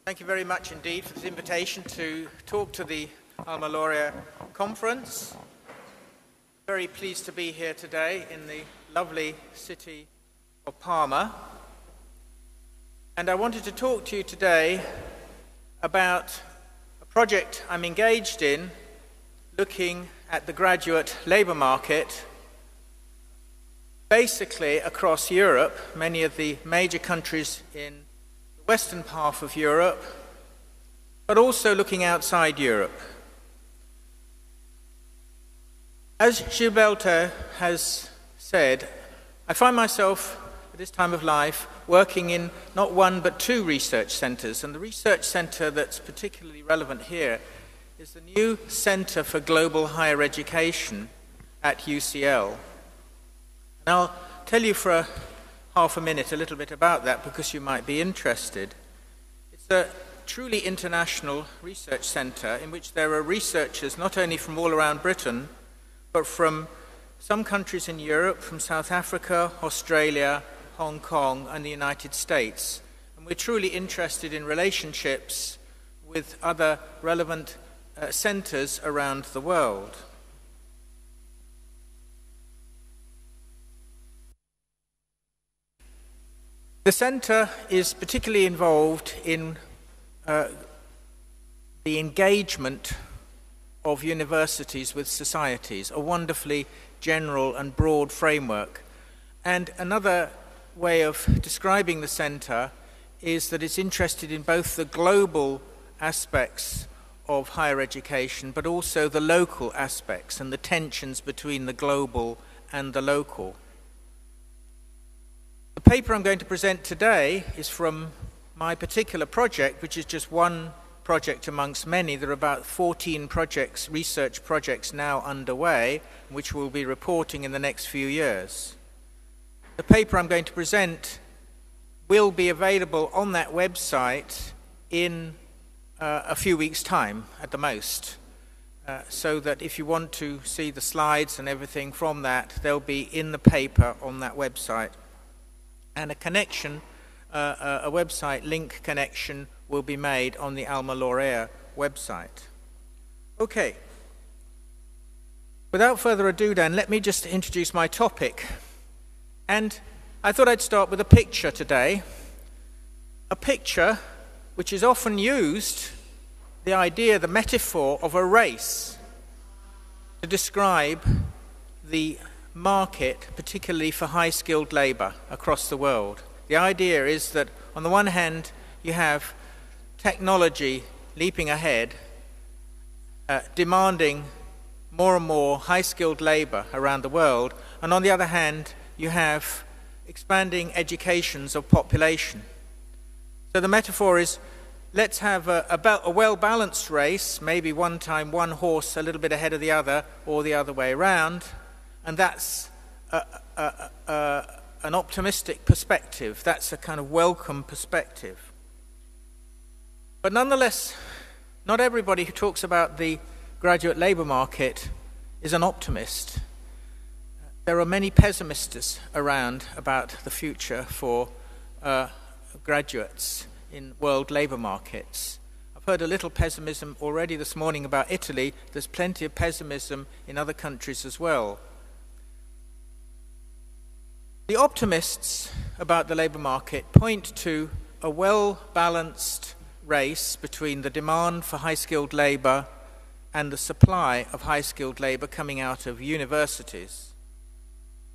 Thank you very much indeed for this invitation to talk to the AlmaLaurea Conference. Very pleased to be here today in the lovely city of Parma. And I wanted to talk to you today about a project I'm engaged in looking at the graduate labour market basically across Europe, many of the major countries in the western half of Europe, but also looking outside Europe. As Gilberto has said, I find myself at this time of life working in not one but two research centres, and the research centre that's particularly relevant here is the new Centre for Global Higher Education at UCL. And I'll tell you for half a minute a little bit about that because you might be interested. It's a truly international research centre in which there are researchers not only from all around Britain, but from some countries in Europe, from South Africa, Australia, Hong Kong, and the United States. And we're truly interested in relationships with other relevant centres around the world. The centre is particularly involved in the engagement of universities with societies, a wonderfully general and broad framework. And another way of describing the centre is that it's interested in both the global aspects of higher education, but also the local aspects and the tensions between the global and the local. The paper I'm going to present today is from my particular project, which is just one project amongst many. There are about 14 projects, research projects now underway, which we'll be reporting in the next few years. The paper I'm going to present will be available on that website in a few weeks' time at the most, so that if you want to see the slides and everything from that, they'll be in the paper on that website. And a connection, a website link connection will be made on the AlmaLaurea website. Okay. Without further ado then, let me just introduce my topic. And I thought I'd start with a picture today. A picture which is often used, the idea, the metaphor of a race to describe the market, particularly for high-skilled labour across the world. The idea is that on the one hand you have technology leaping ahead, demanding more and more high-skilled labour around the world, and on the other hand you have expanding educations of population. So the metaphor is, let's have a well-balanced race, maybe one time one horse a little bit ahead of the other, or the other way around, and that's an optimistic perspective. That's a kind of welcome perspective. But nonetheless, not everybody who talks about the graduate labour market is an optimist. There are many pessimists around about the future for graduates in world labour markets. I've heard a little pessimism already this morning about Italy. There's plenty of pessimism in other countries as well. The optimists about the labour market point to a well-balanced race between the demand for high-skilled labour and the supply of high-skilled labour coming out of universities.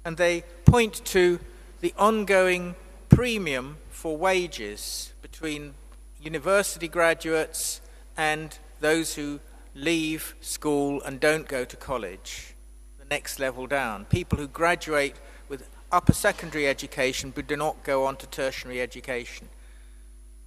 And they point to the ongoing premium for wages between university graduates and those who leave school and don't go to college, the next level down. People who graduate with upper secondary education but do not go on to tertiary education.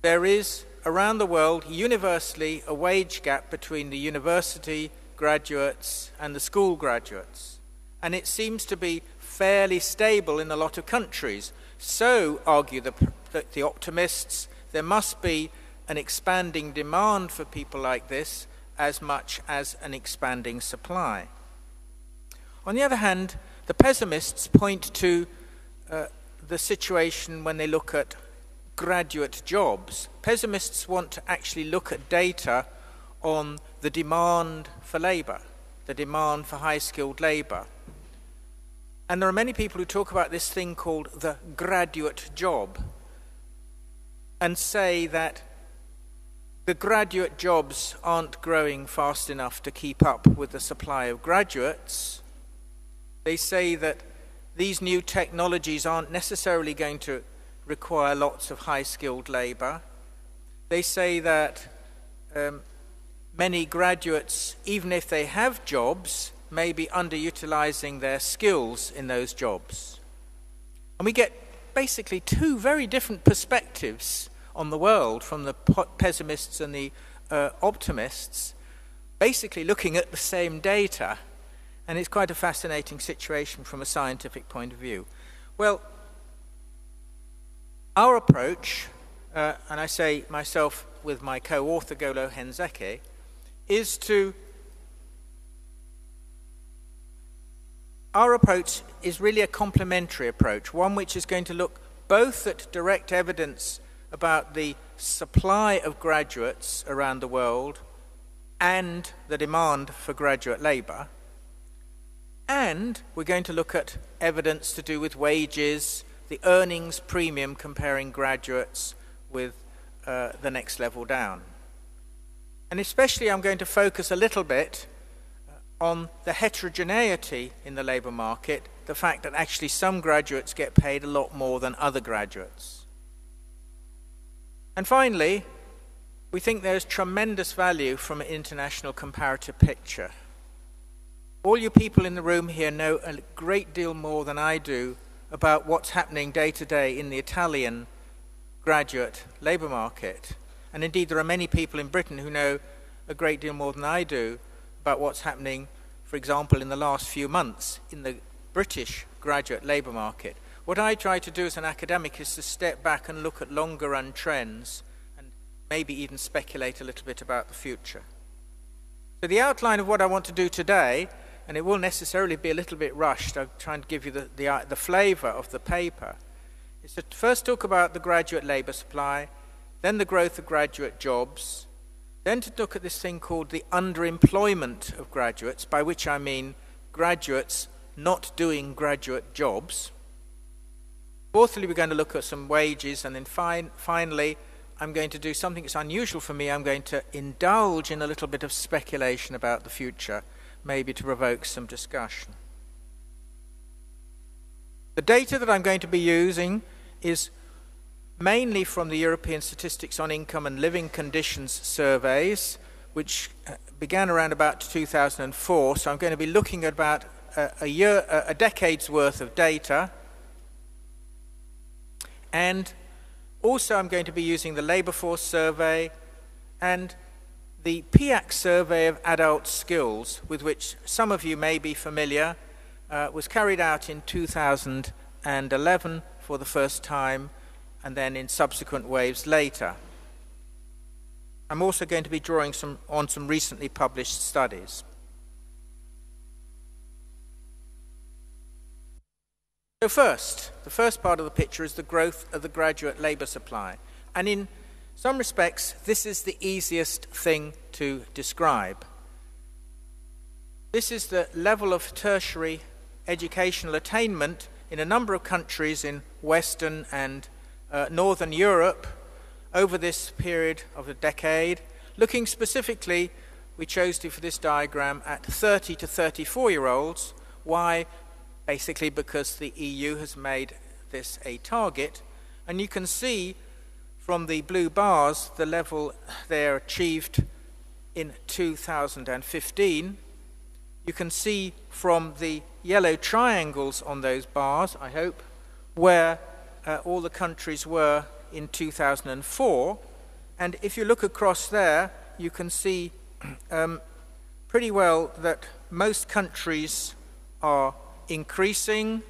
There is, around the world, universally a wage gap between the university graduates and the school graduates. And it seems to be fairly stable in a lot of countries. So, argue the optimists, there must be an expanding demand for people like this as much as an expanding supply. On the other hand, the pessimists point to the situation when they look at graduate jobs. Pessimists want to actually look at data on the demand for labour, the demand for high-skilled labour. And there are many people who talk about this thing called the graduate job and say that the graduate jobs aren't growing fast enough to keep up with the supply of graduates. They say that these new technologies aren't necessarily going to require lots of high-skilled labour. They say that many graduates, even if they have jobs, may be underutilising their skills in those jobs. And we get basically two very different perspectives on the world from the pessimists and the optimists, basically looking at the same data, and it's quite a fascinating situation from a scientific point of view. Well, our approach, and I say myself with my co-author Golo Henzeke, our approach is really a complementary approach, one which is going to look both at direct evidence about the supply of graduates around the world and the demand for graduate labour, and we're going to look at evidence to do with wages, the earnings premium comparing graduates with the next level down. And especially I'm going to focus a little bit on the heterogeneity in the labour market, the fact that actually some graduates get paid a lot more than other graduates. And finally, we think there's tremendous value from an international comparative picture. All you people in the room here know a great deal more than I do about what's happening day to day in the Italian graduate labour market. And indeed, there are many people in Britain who know a great deal more than I do about what's happening, for example, in the last few months in the British graduate labour market. What I try to do as an academic is to step back and look at longer run trends and maybe even speculate a little bit about the future. So the outline of what I want to do today, and it will necessarily be a little bit rushed, I'm trying to give you the flavour of the paper, is to first talk about the graduate labour supply, then the growth of graduate jobs, then to look at this thing called the underemployment of graduates, by which I mean graduates not doing graduate jobs. Fourthly, we're going to look at some wages, and then finally, I'm going to do something that's unusual for me. I'm going to indulge in a little bit of speculation about the future, maybe to provoke some discussion. The data that I'm going to be using is mainly from the European Statistics on Income and Living Conditions surveys, which began around about 2004. So I'm going to be looking at about a decade's worth of data. And also I'm going to be using the Labour Force survey and the PIAC survey of adult skills, with which some of you may be familiar, was carried out in 2011 for the first time, and then in subsequent waves later. I'm also going to be drawing on some recently published studies. So first, the first part of the picture is the growth of the graduate labour supply. And in some respects, this is the easiest thing to describe. This is the level of tertiary educational attainment in a number of countries in Western and Northern Europe over this period of a decade. Looking specifically, we chose to, for this diagram, at 30 to 34-year-olds. Why? Basically because the EU has made this a target. And you can see from the blue bars the level there achieved in 2015. You can see from the yellow triangles on those bars, I hope, where all the countries were in 2004. And if you look across there, you can see pretty well that most countries are increasing.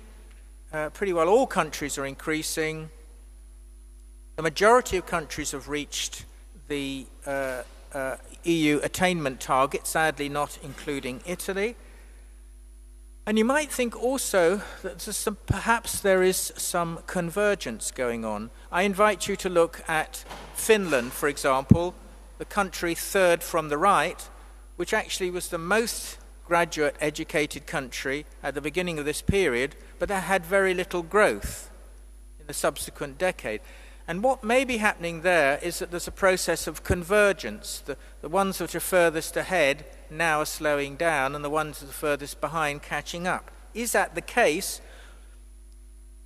Pretty well all countries are increasing. The majority of countries have reached the EU attainment target, sadly not including Italy. And you might think also that perhaps there is some convergence going on. I invite you to look at Finland, for example, the country third from the right, which actually was the most graduate-educated country at the beginning of this period, but that had very little growth in the subsequent decade. And what may be happening there is that there's a process of convergence. The ones that are furthest ahead now are slowing down, and the ones that are furthest behind catching up. Is that the case?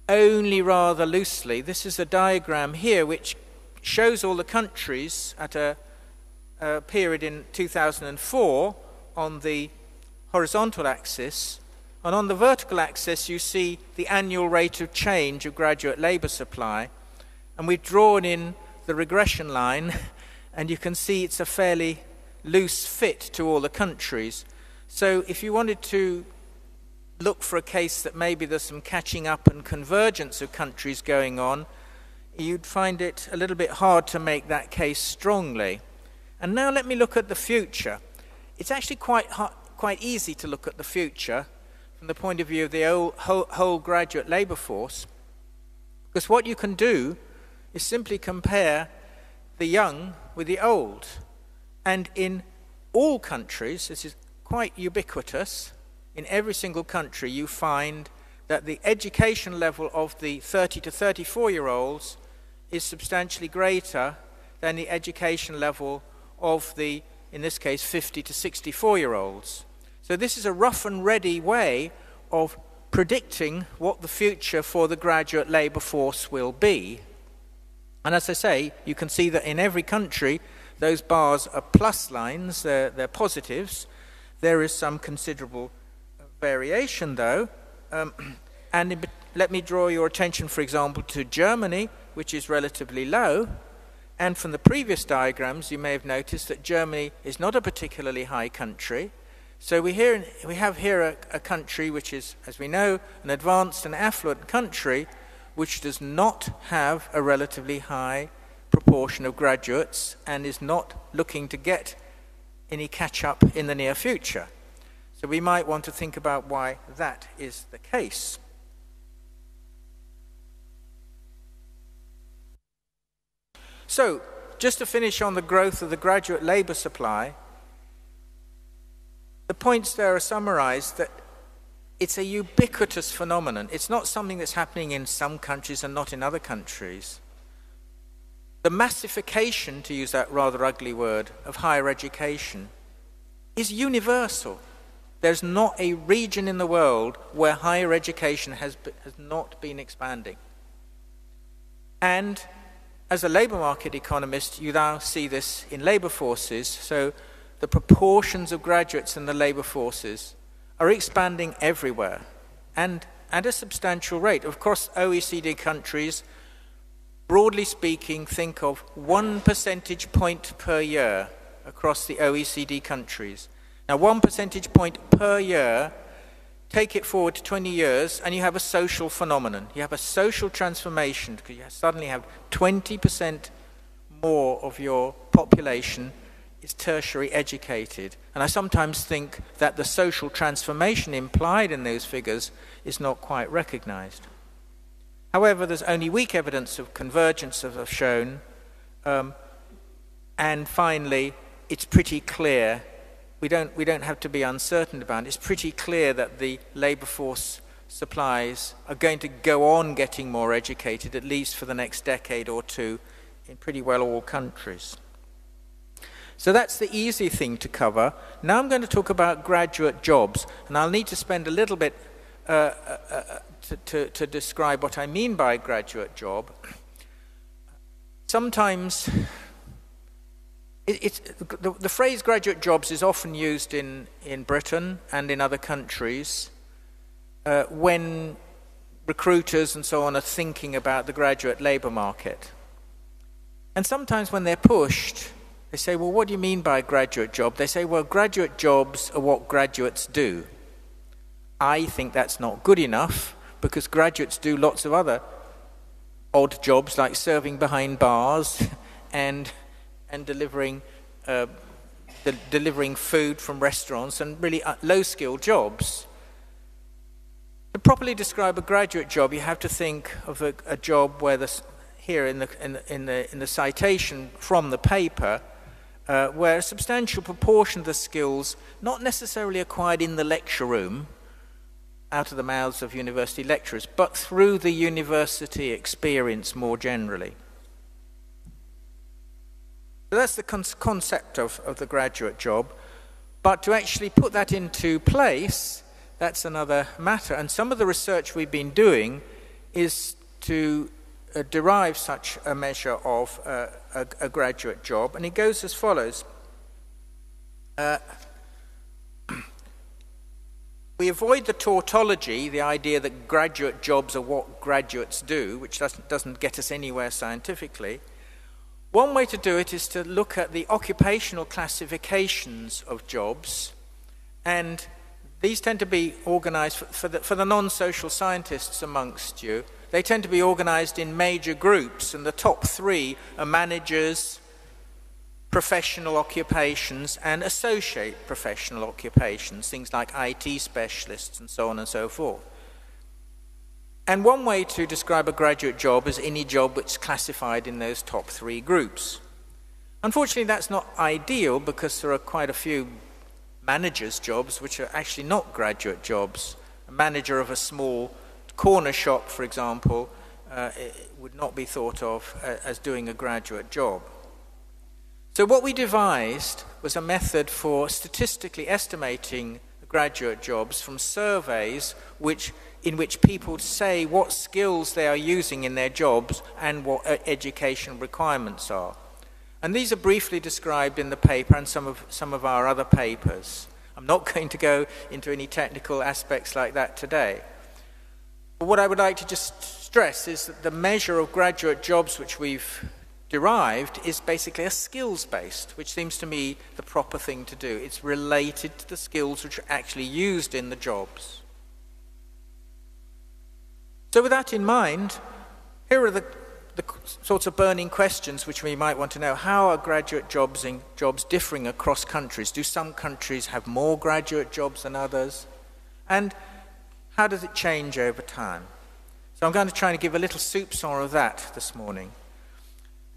Only rather loosely. This is a diagram here which shows all the countries at a period in 2004 on the horizontal axis, and on the vertical axis you see the annual rate of change of graduate labour supply, and we've drawn in the regression line, and you can see it's a fairly loose fit to all the countries. So if you wanted to look for a case that maybe there's some catching up and convergence of countries going on, you'd find it a little bit hard to make that case strongly. And now let me look at the future. It's actually quite easy to look at the future from the point of view of the whole graduate labour force, because what you can do is simply compare the young with the old. And in all countries, this is quite ubiquitous, in every single country you find that the education level of the 30 to 34-year-olds is substantially greater than the education level of the, in this case, 50 to 64-year-olds. So this is a rough and ready way of predicting what the future for the graduate labour force will be. And as I say, you can see that in every country, those bars are plus lines, they're positives. There is some considerable variation, though. Let me draw your attention, for example, to Germany, which is relatively low. And from the previous diagrams, you may have noticed that Germany is not a particularly high country. So we have here a country which is, as we know, an advanced and affluent country, which does not have a relatively high proportion of graduates and is not looking to get any catch-up in the near future. So we might want to think about why that is the case. So, just to finish on the growth of the graduate labour supply, the points there are summarised that it's a ubiquitous phenomenon. It's not something that's happening in some countries and not in other countries. The massification, to use that rather ugly word, of higher education is universal. There's not a region in the world where higher education has not been expanding. And as a labour market economist, you now see this in labour forces. So the proportions of graduates in the labour forces are expanding everywhere and at a substantial rate. Of course, OECD countries, broadly speaking, think of 1 percentage point per year across the OECD countries. Now, 1 percentage point per year, take it forward to 20 years, and you have a social phenomenon. You have a social transformation, because you suddenly have 20% more of your population is tertiary educated. And I sometimes think that the social transformation implied in those figures is not quite recognized. However, there's only weak evidence of convergence, as I've shown. And finally, it's pretty clear, we don't have to be uncertain about it, it's pretty clear that the labour force supplies are going to go on getting more educated, at least for the next decade or two, in pretty well all countries. So that's the easy thing to cover. Now I'm going to talk about graduate jobs, and I'll need to spend a little bit to describe what I mean by graduate job. Sometimes the phrase graduate jobs is often used in Britain and in other countries when recruiters and so on are thinking about the graduate labour market. And sometimes when they're pushed, they say, well, what do you mean by a graduate job? They say, well, graduate jobs are what graduates do. I think that's not good enough, because graduates do lots of other odd jobs, like serving behind bars and delivering delivering food from restaurants, and really low-skilled jobs. To properly describe a graduate job, you have to think of a job where here in the citation from the paper, where a substantial proportion of the skills, not necessarily acquired in the lecture room, out of the mouths of university lecturers, but through the university experience more generally. So that's the concept of the graduate job. But to actually put that into place, that's another matter. And some of the research we've been doing is to derive such a measure of a graduate job. And it goes as follows. We avoid the tautology, the idea that graduate jobs are what graduates do, which doesn't get us anywhere scientifically. One way to do it is to look at the occupational classifications of jobs, and these tend to be organized for the non-social scientists amongst you. They tend to be organized in major groups, and the top three are managers, professional occupations, and associate professional occupations, things like IT specialists and so on and so forth. And one way to describe a graduate job is any job which is classified in those top three groups. Unfortunately, that's not ideal because there are quite a few managers' jobs which are actually not graduate jobs. A manager of a small corner shop, for example, would not be thought of as doing a graduate job. So what we devised was a method for statistically estimating graduate jobs from surveys in which people say what skills they are using in their jobs and what education requirements are. And these are briefly described in the paper and some of our other papers. I'm not going to go into any technical aspects like that today. But what I would like to just stress is that the measure of graduate jobs which we've derived is basically a skills-based, which seems to me the proper thing to do. It's related to the skills which are actually used in the jobs. So with that in mind, here are the sorts of burning questions which we might want to know. How are graduate jobs differing across countries? Do some countries have more graduate jobs than others? And how does it change over time? So I'm going to try to give a little soupçon of that this morning.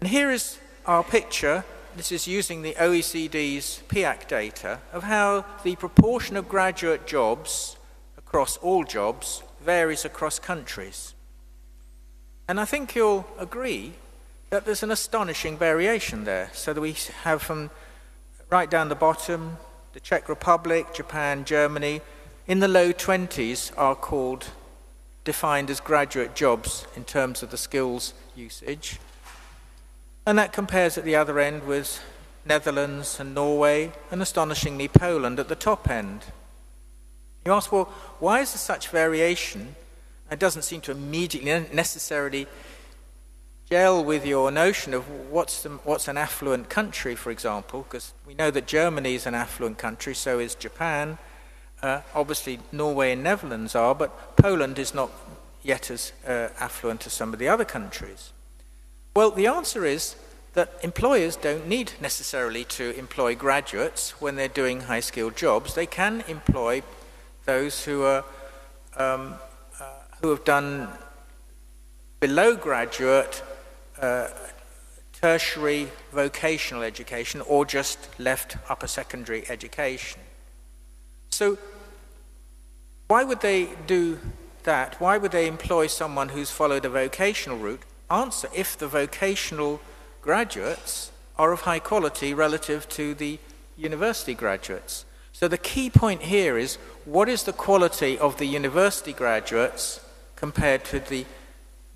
And here is our picture. This is using the OECD's PIAC data of how the proportion of graduate jobs across all jobs varies across countries. And I think you'll agree that there's an astonishing variation there. So that we have from right down the bottom, the Czech Republic, Japan, Germany, in the low 20s are defined as graduate jobs in terms of the skills usage. And that compares at the other end with Netherlands and Norway, and astonishingly Poland at the top end. You ask, well, why is there such variation? It doesn't seem to immediately necessarily gel with your notion of what's an affluent country, for example, because we know that Germany is an affluent country, so is Japan. Obviously, Norway and Netherlands are, but Poland is not yet as affluent as some of the other countries. Well, the answer is that employers don't need necessarily to employ graduates when they're doing high-skilled jobs. They can employ those who have done below graduate tertiary vocational education or just left upper secondary education. So why would they do that? Why would they employ someone who's followed a vocational route? Answer, if the vocational graduates are of high quality relative to the university graduates. So the key point here is, what is the quality of the university graduates compared to the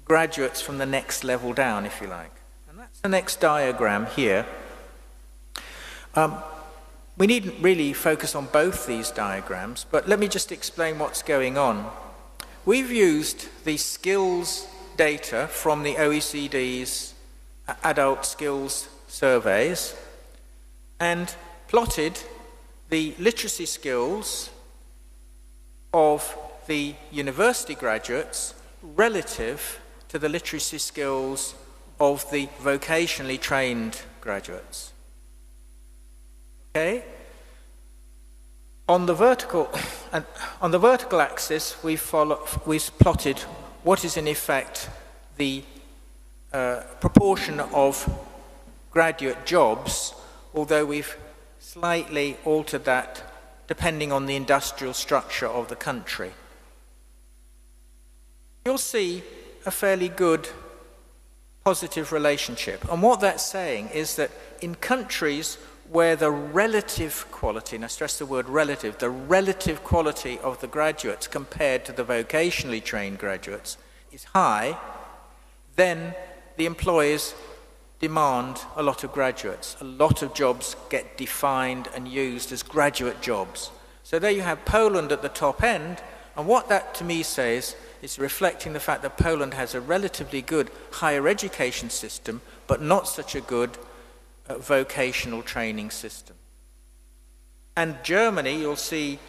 graduates from the next level down, if you like? And that's the next diagram here. We needn't really focus on both these diagrams, but let me just explain what's going on. We've used the skills data from the OECD's adult skills surveys and plotted the literacy skills of the university graduates relative to the literacy skills of the vocationally trained graduates. Okay? On the vertical axis, we've plotted what is in effect the proportion of graduate jobs, although we've slightly altered that depending on the industrial structure of the country. You'll see a fairly good positive relationship. And what that's saying is that in countries where the relative quality, and I stress the word relative, the relative quality of the graduates compared to the vocationally trained graduates is high, then the employers demand a lot of graduates. A lot of jobs get defined and used as graduate jobs. So there you have Poland at the top end, and what that to me says is reflecting the fact that Poland has a relatively good higher education system, but not such a good vocational training system. And Germany, you'll see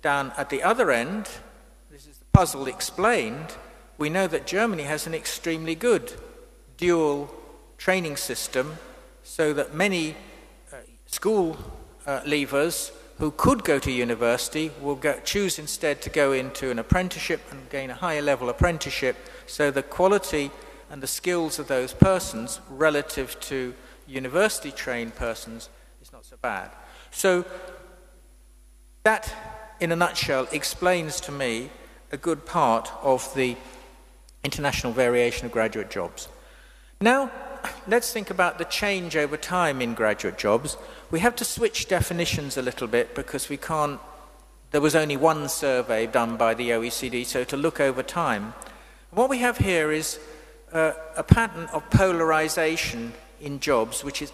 down at the other end, this is the puzzle explained, we know that Germany has an extremely good dual training system, so that many school leavers who could go to university will choose instead to go into an apprenticeship and gain a higher level apprenticeship, so the quality and the skills of those persons relative to university trained persons is not so bad. So that in a nutshell explains to me a good part of the international variation of graduate jobs. Now let's think about the change over time in graduate jobs. We have to switch definitions a little bit because there was only one survey done by the OECD, so to look over time. What we have here is a pattern of polarization in jobs, which is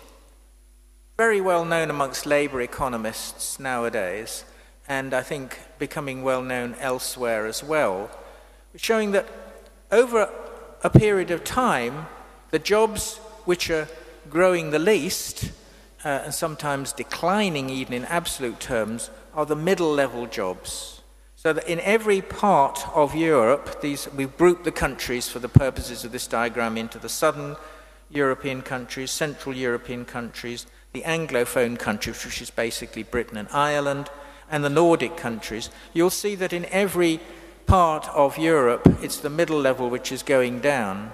very well known amongst labour economists nowadays, and I think becoming well known elsewhere as well, showing that over a period of time, the jobs which are growing the least, and sometimes declining even in absolute terms, are the middle-level jobs. So that in every part of Europe, we've grouped the countries for the purposes of this diagram into the southern European countries, Central European countries, the Anglophone countries, which is basically Britain and Ireland, and the Nordic countries. You'll see that in every part of Europe, it's the middle level which is going down.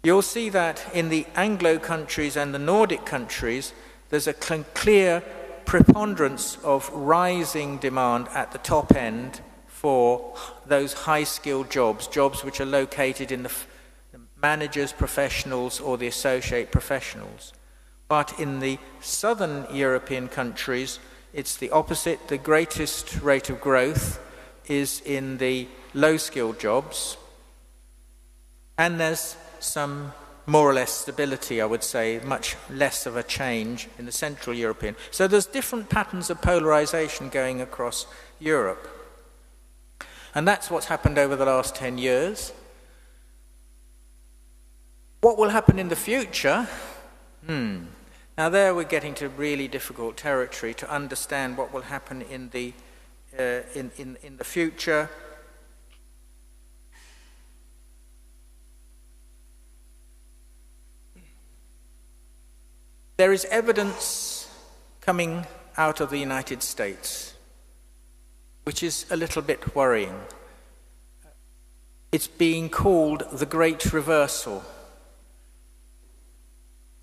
You'll see that in the Anglo countries and the Nordic countries, there's a clear preponderance of rising demand at the top end for those high-skilled jobs, jobs which are located in the managers, professionals, or the associate professionals. But in the southern European countries, it's the opposite. The greatest rate of growth is in the low-skilled jobs, and there's some more or less stability, I would say, much less of a change in the Central European. So there's different patterns of polarization going across Europe. And that's what's happened over the last 10 years. What will happen in the future? Now there we're getting to really difficult territory to understand what will happen in the future. There is evidence coming out of the United States, which is a little bit worrying. It's being called the Great Reversal.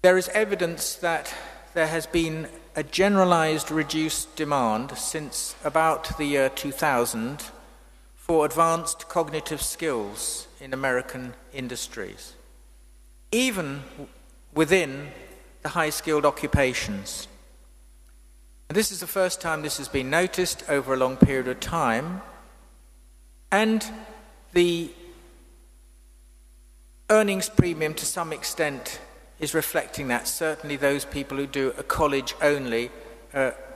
There is evidence that there has been a generalized reduced demand since about the year 2000 for advanced cognitive skills in American industries, even within the high-skilled occupations. And this is the first time this has been noticed over a long period of time, and the earnings premium to some extent is reflecting that, certainly those people who do a college-only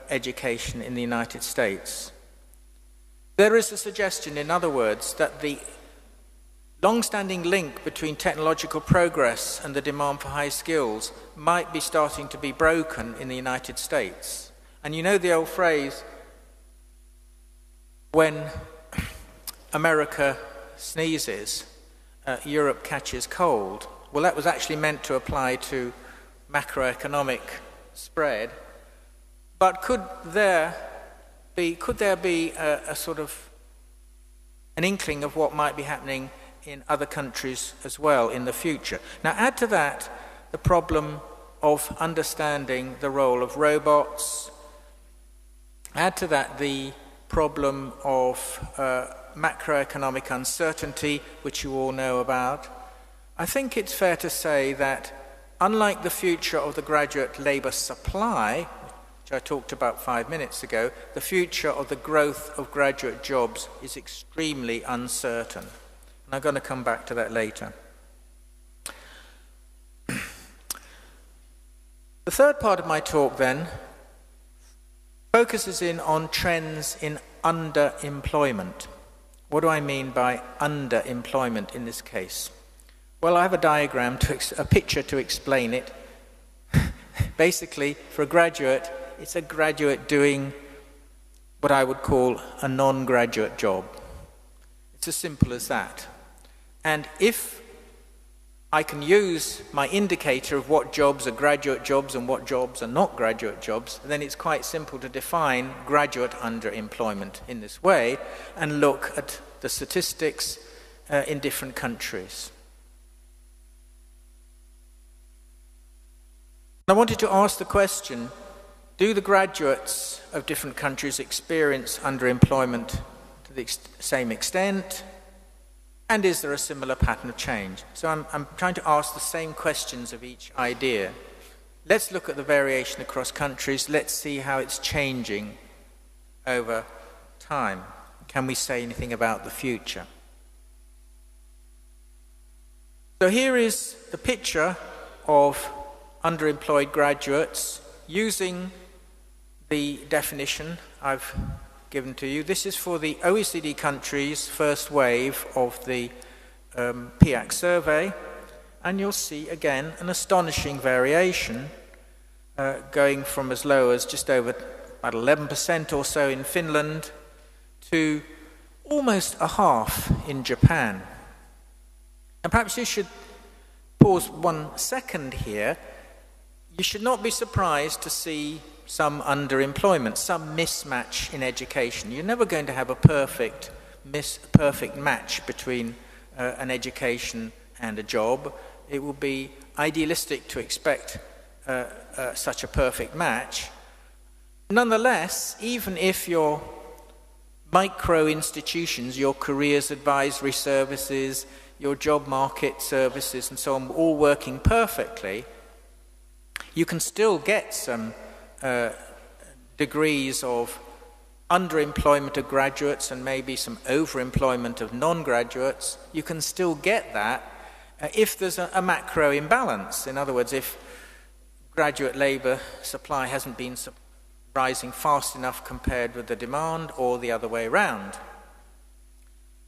education in the United States. There is a suggestion, in other words, that the long-standing link between technological progress and the demand for high skills might be starting to be broken in the United States. And you know the old phrase, when America sneezes, Europe catches cold. Well, that was actually meant to apply to macroeconomic spread. But could there could there be a sort of an inkling of what might be happening in other countries as well in the future? Now add to that the problem of understanding the role of robots, add to that the problem of macroeconomic uncertainty, which you all know about. I think it's fair to say that unlike the future of the graduate labour supply, which I talked about 5 minutes ago, the future of the growth of graduate jobs is extremely uncertain. And I'm going to come back to that later. The third part of my talk then focuses in on trends in underemployment. What do I mean by underemployment in this case? Well, I have a diagram, a picture to explain it. Basically, for a graduate, it's a graduate doing what I would call a non-graduate job. It's as simple as that. And if I can use my indicator of what jobs are graduate jobs and what jobs are not graduate jobs, then it's quite simple to define graduate underemployment in this way and look at the statistics in different countries. I wanted to ask the question, do the graduates of different countries experience underemployment to the same extent? And is there a similar pattern of change? So I'm trying to ask the same questions of each idea. Let's look at the variation across countries. Let's see how it's changing over time. Can we say anything about the future? So here is the picture of underemployed graduates using the definition I've given to you. This is for the OECD countries' first wave of the PIAC survey, and you'll see again an astonishing variation going from as low as just over about 11% or so in Finland to almost a half in Japan. And perhaps you should pause 1 second here. You should not be surprised to see some underemployment, some mismatch in education. You're never going to have a perfect match between an education and a job. It would be idealistic to expect such a perfect match. Nonetheless, even if your micro institutions, your careers advisory services, your job market services and so on, all working perfectly, you can still get some degrees of underemployment of graduates and maybe some overemployment of non-graduates. You can still get that if there's a macro imbalance. In other words, if graduate labour supply hasn't been rising fast enough compared with the demand, or the other way around.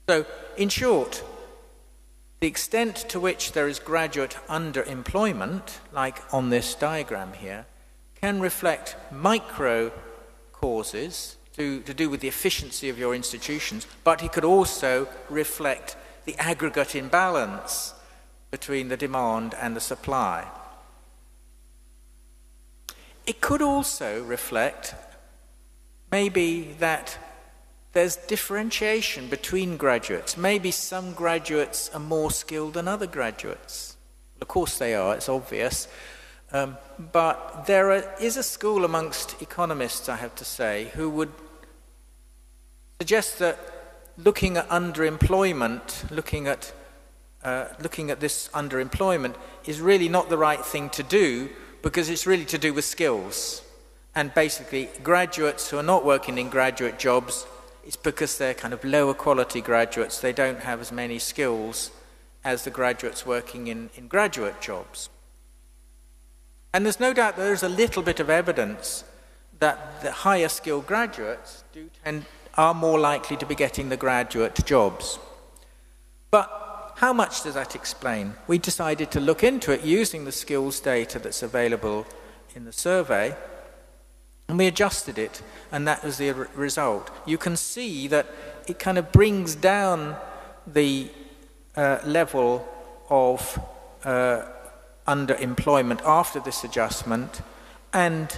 So, in short, the extent to which there is graduate underemployment, like on this diagram here, can reflect micro causes to do with the efficiency of your institutions, but it could also reflect the aggregate imbalance between the demand and the supply. It could also reflect maybe that there's differentiation between graduates. Maybe some graduates are more skilled than other graduates. Of course they are, it's obvious. But there is a school amongst economists, I have to say, who would suggest that looking at underemployment, looking at this underemployment is really not the right thing to do, because it's really to do with skills. And basically, graduates who are not working in graduate jobs, it's because they're kind of lower quality graduates. They don't have as many skills as the graduates working in graduate jobs. And there's no doubt there's a little bit of evidence that the higher skilled graduates are more likely to be getting the graduate jobs. But how much does that explain? We decided to look into it using the skills data that's available in the survey, and we adjusted it, and that was the result. You can see that it kind of brings down the level of underemployment after this adjustment, and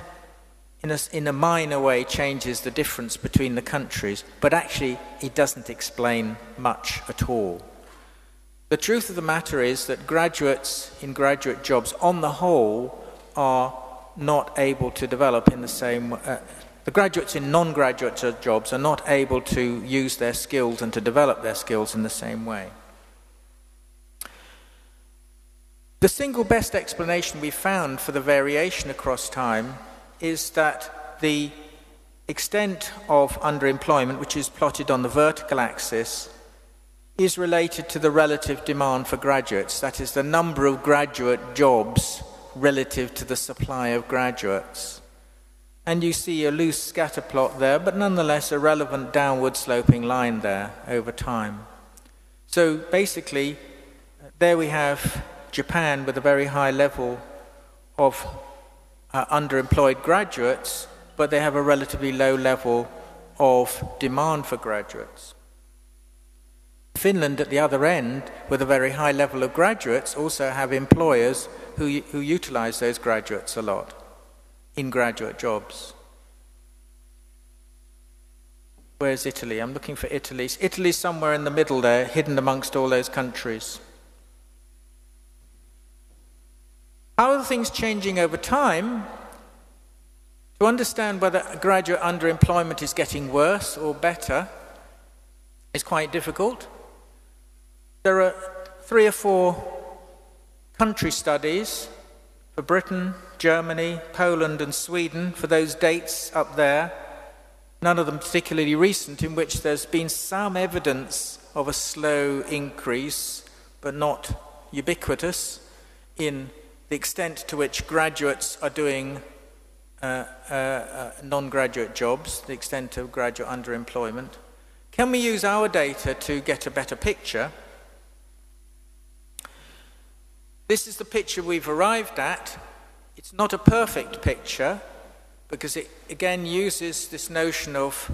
in a minor way changes the difference between the countries, but actually it doesn't explain much at all. The truth of the matter is that graduates in graduate jobs on the whole are not able to develop in the same way. The graduates in non-graduate jobs are not able to use their skills and to develop their skills in the same way. The single best explanation we found for the variation across time is that the extent of underemployment, which is plotted on the vertical axis, is related to the relative demand for graduates. That is, the number of graduate jobs relative to the supply of graduates. And you see a loose scatter plot there, but nonetheless a relevant downward sloping line there over time. So basically, there we have Japan with a very high level of underemployed graduates, but they have a relatively low level of demand for graduates. Finland, at the other end, with a very high level of graduates, also have employers who utilize those graduates a lot in graduate jobs. Where's Italy? I'm looking for Italy. Italy's somewhere in the middle there, hidden amongst all those countries. How are things changing over time? To understand whether graduate underemployment is getting worse or better is quite difficult. There are 3 or 4 country studies for Britain, Germany, Poland and Sweden, for those dates up there, none of them particularly recent, in which there's been some evidence of a slow increase, but not ubiquitous, in the extent to which graduates are doing non-graduate jobs, the extent of graduate underemployment. Can we use our data to get a better picture? This is the picture we've arrived at. It's not a perfect picture because it again uses this notion of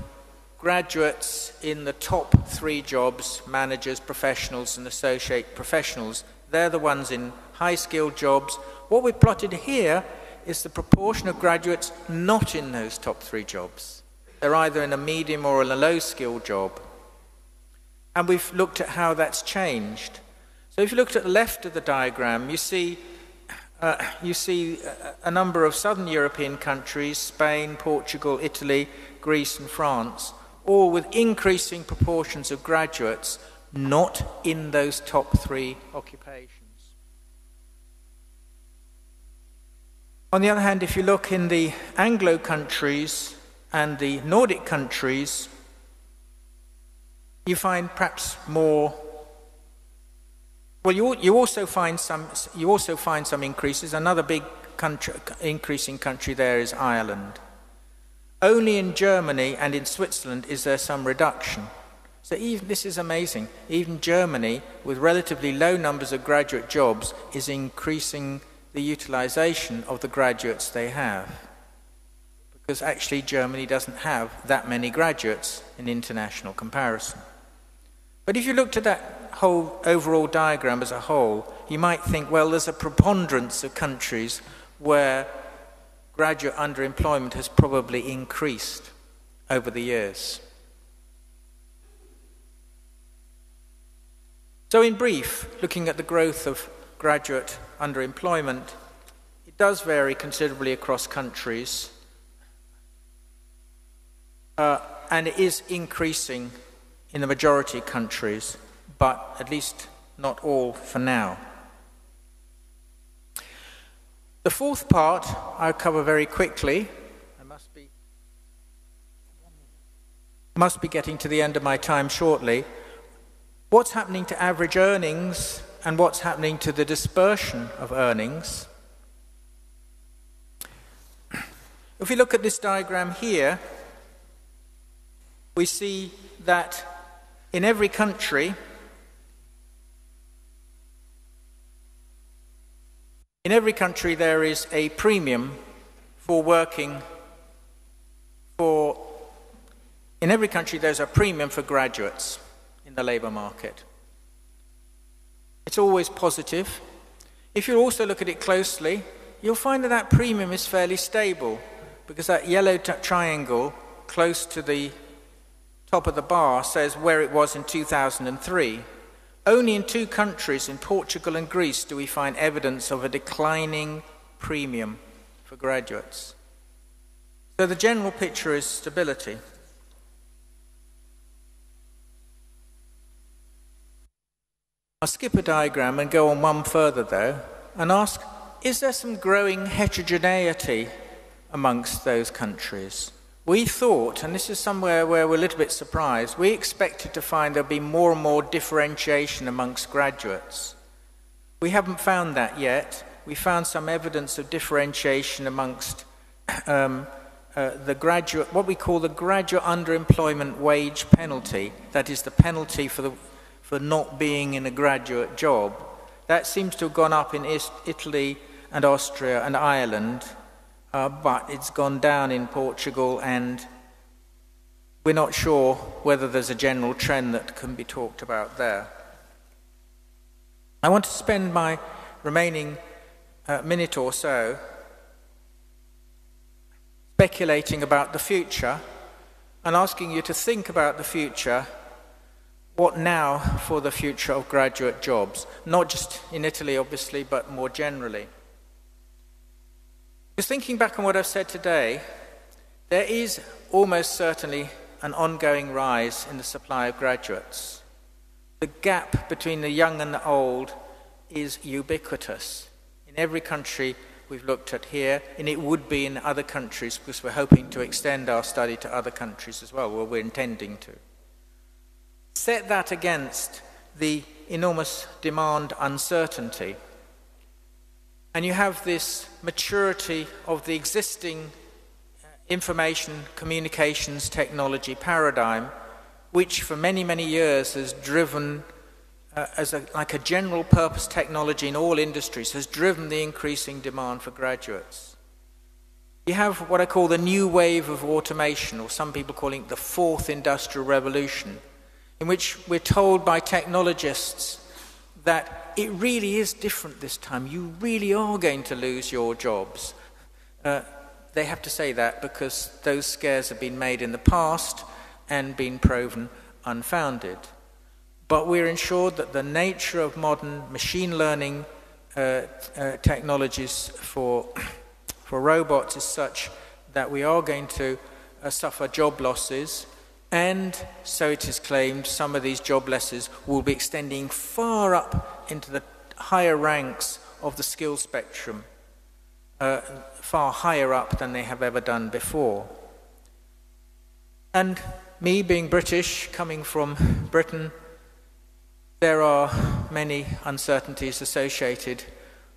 graduates in the top 3 jobs, managers, professionals and associate professionals. They're the ones in high-skilled jobs. What we've plotted here is the proportion of graduates not in those top 3 jobs. They're either in a medium or a low-skilled job. And we've looked at how that's changed. So if you looked at the left of the diagram, you see a number of southern European countries, Spain, Portugal, Italy, Greece and France, all with increasing proportions of graduates not in those top 3 occupations. On the other hand, if you look in the Anglo countries and the Nordic countries, you find perhaps more. Well, you also find some increases. Another big increasing country there is Ireland. Only in Germany and in Switzerland is there some reduction. So even this is amazing. Even Germany, with relatively low numbers of graduate jobs, is increasing the utilization of the graduates they have. Because actually Germany doesn't have that many graduates in international comparison. But if you looked at that whole overall diagram as a whole, you might think, well, there's a preponderance of countries where graduate underemployment has probably increased over the years. So in brief, looking at the growth of graduate underemployment, it does vary considerably across countries, and it is increasing in the majority of countries, but at least not all for now. The fourth part I'll cover very quickly. I must be getting to the end of my time shortly. What's happening to average earnings and what's happening to the dispersion of earnings? If we look at this diagram here, we see that in every country, there is a premium for working for. In every country, there's a premium for graduates in the labour market. It's always positive. If you also look at it closely, you'll find that that premium is fairly stable because that yellow triangle close to the top of the bar says where it was in 2003. Only in 2 countries, in Portugal and Greece, do we find evidence of a declining premium for graduates. So the general picture is stability. I'll skip a diagram and go on one further though and ask, is there some growing heterogeneity amongst those countries? We thought, and this is somewhere where we're a little bit surprised, we expected to find there'll be more and more differentiation amongst graduates. We haven't found that yet. We found some evidence of differentiation amongst the graduate, what we call the graduate underemployment wage penalty, that is the penalty for not being in a graduate job. That seems to have gone up in Italy and Austria and Ireland, but it's gone down in Portugal, and we're not sure whether there's a general trend that can be talked about there. I want to spend my remaining minute or so speculating about the future and asking you to think about the future. What now for the future of graduate jobs? Not just in Italy, obviously, but more generally. Just thinking back on what I've said today, there is almost certainly an ongoing rise in the supply of graduates. The gap between the young and the old is ubiquitous. In every country we've looked at here, and it would be in other countries, because we're hoping to extend our study to other countries as well, we're intending to. Set that against the enormous demand uncertainty, and you have this maturity of the existing information communications technology paradigm, which for many, many years has driven, like a general purpose technology in all industries, has driven the increasing demand for graduates. You have what I call the new wave of automation, or some people calling it the 4th industrial revolution, in which we're told by technologists that it really is different this time. You really are going to lose your jobs. They have to say that because those scares have been made in the past and been proven unfounded. But we're ensured that the nature of modern machine learning technologies for robots is such that we are going to suffer job losses. And so it is claimed some of these job losses will be extending far up into the higher ranks of the skill spectrum, far higher up than they have ever done before. And me being British, coming from Britain, there are many uncertainties associated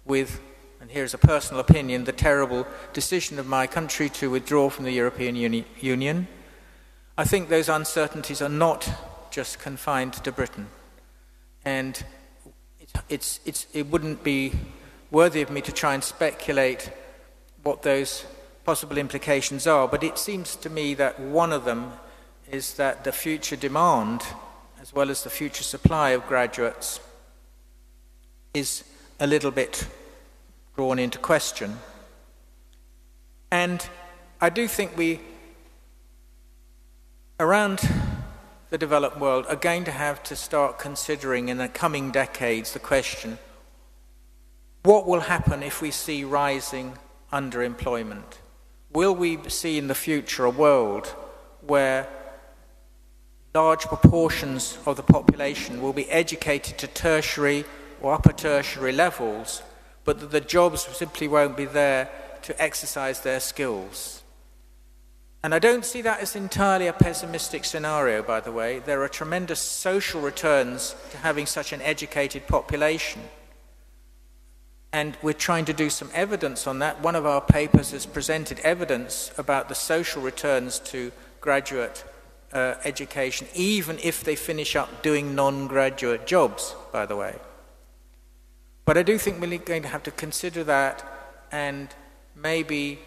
with, and here's a personal opinion, the terrible decision of my country to withdraw from the European Union. I think those uncertainties are not just confined to Britain, and it wouldn't be worthy of me to try and speculate what those possible implications are, but it seems to me that one of them is that the future demand, as well as the future supply of graduates, is a little bit drawn into question. And I do think we, around the developed world, are going to have to start considering in the coming decades the question, what will happen if we see rising underemployment? Will we see in the future a world where large proportions of the population will be educated to tertiary or upper tertiary levels, but that the jobs simply won't be there to exercise their skills? And I don't see that as entirely a pessimistic scenario, by the way. There are tremendous social returns to having such an educated population. And we're trying to do some evidence on that. One of our papers has presented evidence about the social returns to graduate education, even if they finish up doing non-graduate jobs, by the way. But I do think we're going to have to consider that, and maybe,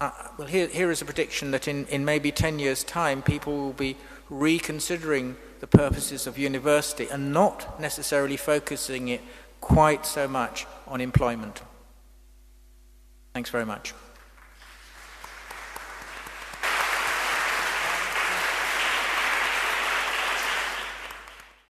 well, here is a prediction that in maybe 10 years' time, people will be reconsidering the purposes of university and not necessarily focusing it quite so much on employment. Thanks very much.